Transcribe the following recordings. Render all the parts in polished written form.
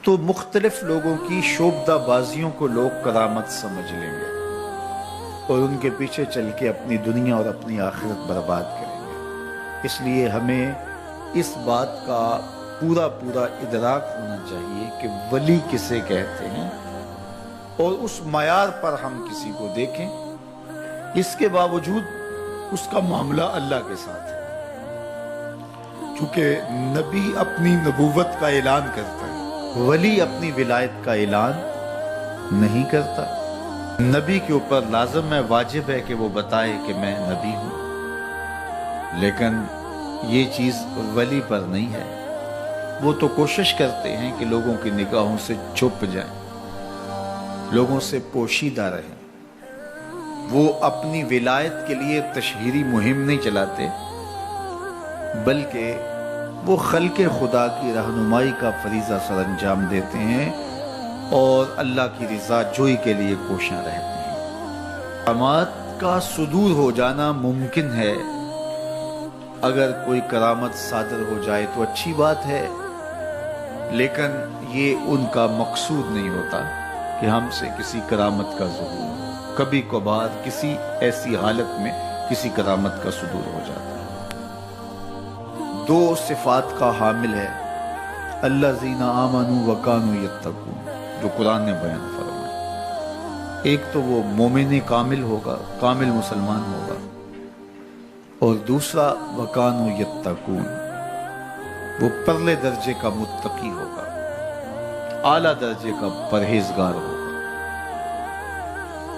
تو مختلف لوگوں کی شوبدہ بازیوں کو لوگ کرامت سمجھ لیں گے اور ان کے پیچھے چل کے اپنی دنیا اور اپنی آخرت برباد کریں گے۔ اس لیے ہمیں اس بات کا پورا ادراک ہونا چاہیے کہ ولی کسے کہتے ہیں اور اس معیار پر ہم کسی کو دیکھیں۔ اس کے باوجود اس کا معاملہ اللہ کے ساتھ ہے، چونکہ نبی اپنی نبوت کا اعلان کرتا ہے، ولی اپنی ولایت کا اعلان نہیں کرتا۔ نبی کے اوپر لازم ہے، واجب ہے کہ وہ بتائے کہ میں نبی ہوں، لیکن یہ چیز ولی پر نہیں ہے۔ وہ تو کوشش کرتے ہیں کہ لوگوں کی نگاہوں سے چھپ جائیں، لوگوں سے پوشیدہ رہیں۔ وہ اپنی ولایت کے لیے تشہیری مہم نہیں چلاتے، بلکہ وہ خلق خدا کی رہنمائی کا فریضہ سر انجام دیتے ہیں اور اللہ کی رضا جوئی کے لیے کوشاں رہتے ہیں۔ کرامات کا صدور ہو جانا ممکن ہے، اگر کوئی کرامت صادر ہو جائے تو اچھی بات ہے، لیکن یہ ان کا مقصود نہیں ہوتا کہ ہم سے کسی کرامت کا ظہور ہو۔ کبھی کبھار کسی ایسی حالت میں کسی کرامت کا صدور ہو جاتا ہے۔ دو صفات کا حامل ہے الذین آمنوا وکانوا یتقون، جو قرآن نے بیان فرمایا۔ ایک تو وہ مومن کامل ہوگا، کامل مسلمان ہوگا، اور دوسرا وکانوا یتقون، وہ پرلے درجے کا متقی ہوگا، اعلیٰ درجے کا پرہیزگار ہوگا،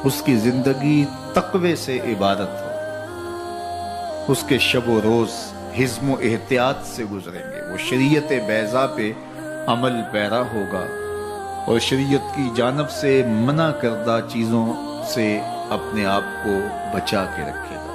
اس کی زندگی تقوی سے عبادت ہو، اس کے شب و روز حزم و احتیاط سے گزریں گے، وہ شریعت بیضاء پہ عمل پیرا ہوگا اور شریعت کی جانب سے منع کردہ چیزوں سے اپنے آپ کو بچا کے رکھے گا۔